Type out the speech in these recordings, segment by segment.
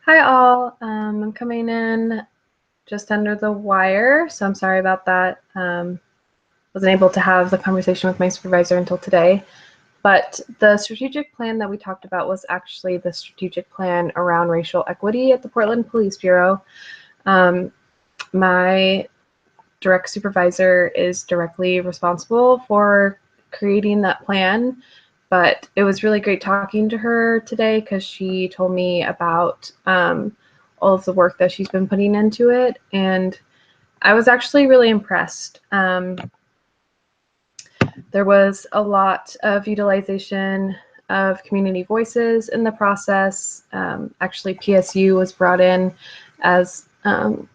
Hi all, I'm coming in just under the wire, so I'm sorry about that. Wasn't able to have the conversation with my supervisor until today, but the strategic plan that we talked about was actually the strategic plan around racial equity at the Portland Police Bureau. My direct supervisor is directly responsible for creating that plan, but it was really great talking to her today because she told me about all of the work that she's been putting into it, and I was actually really impressed. There was a lot of utilization of community voices in the process. Actually, PSU was brought in as kind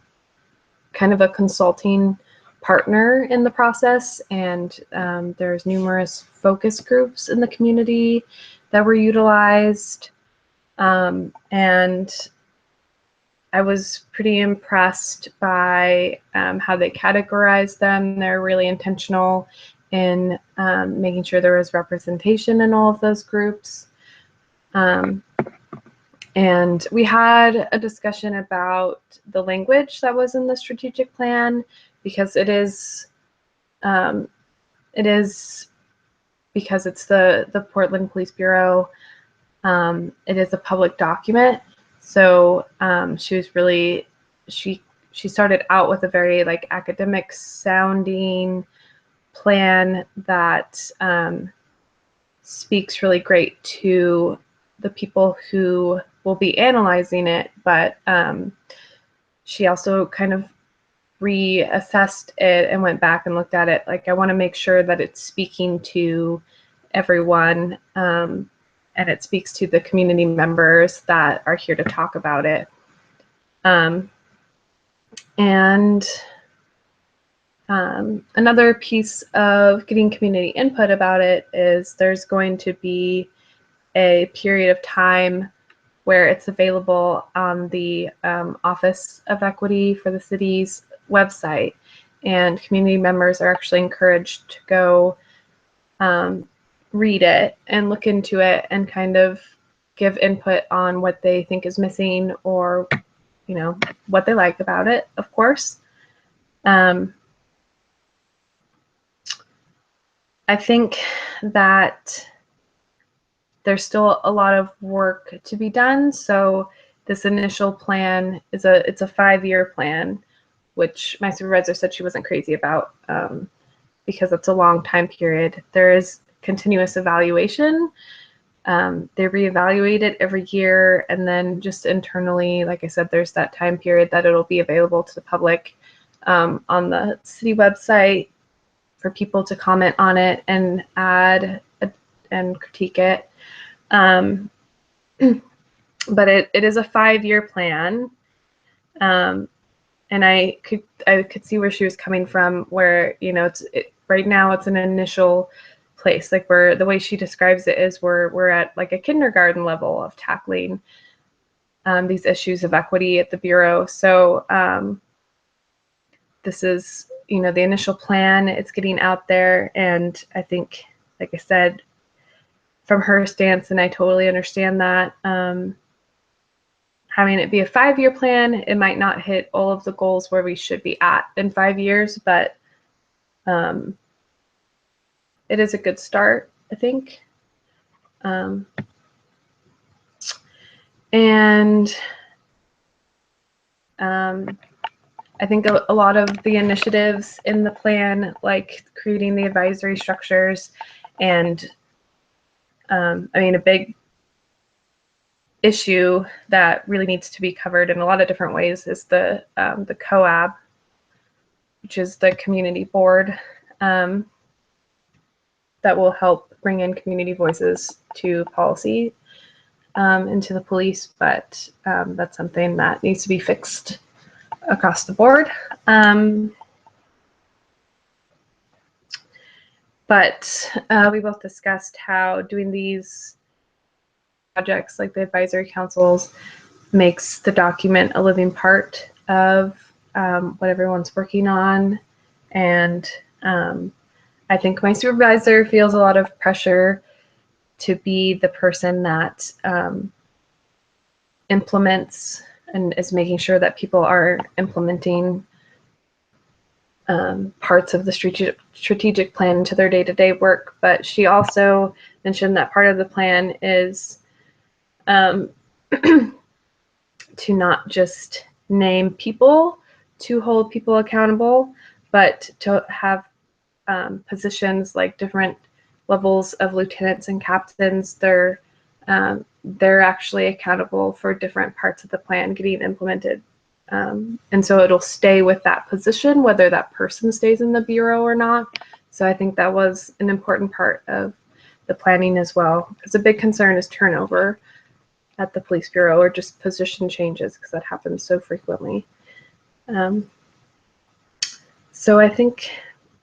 of a consulting partner in the process, and there's numerous focus groups in the community that were utilized, and I was pretty impressed by how they categorized them. They're really intentional in making sure there was representation in all of those groups. And we had a discussion about the language that was in the strategic plan, because it is because it's the Portland Police Bureau. It is a public document, so she was really she started out with a very like academic sounding plan that speaks really great to the people who will be analyzing it, but she also kind of reassessed it and went back and looked at it. Like, I want to make sure that it's speaking to everyone, and it speaks to the community members that are here to talk about it. And another piece of getting community input about it is there's going to be a period of time where it's available on the Office of Equity for the city's website, and community members are actually encouraged to go read it and look into it and kind of give input on what they think is missing, or what they like about it, of course. I think that there's still a lot of work to be done. So this initial plan is it's a 5-year plan, which my supervisor said she wasn't crazy about, because it's a long time period. There is continuous evaluation. They reevaluate it every year, and then just internally, like I said, there's that time period that it'll be available to the public on the city website for people to comment on it and add and critique it. But it is a 5-year plan, and I could see where she was coming from. Where right now it's an initial place, like the way she describes it is we're at like a kindergarten level of tackling these issues of equity at the Bureau. So this is the initial plan. It's getting out there, and I think, like I said, from her stance, and I totally understand that, having it be a 5-year plan, it might not hit all of the goals where we should be at in 5 years, but it is a good start, I think. And I think a lot of the initiatives in the plan, like creating the advisory structures, and a big issue that really needs to be covered in a lot of different ways is the COAB, which is the community board that will help bring in community voices to policy into the police. But that's something that needs to be fixed across the board. But we both discussed how doing these projects, like the advisory councils, makes the document a living part of what everyone's working on. And I think my supervisor feels a lot of pressure to be the person that implements and is making sure that people are implementing parts of the strategic plan into their day-to-day work. But she also mentioned that part of the plan is to not just name people to hold people accountable, but to have positions like different levels of lieutenants and captains. They're actually accountable for different parts of the plan getting implemented. And so it'll stay with that position, whether that person stays in the Bureau or not. So I think that was an important part of the planning as well, because a big concern is turnover at the Police Bureau, or just position changes, because that happens so frequently. So I think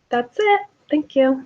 that's it. Thank you.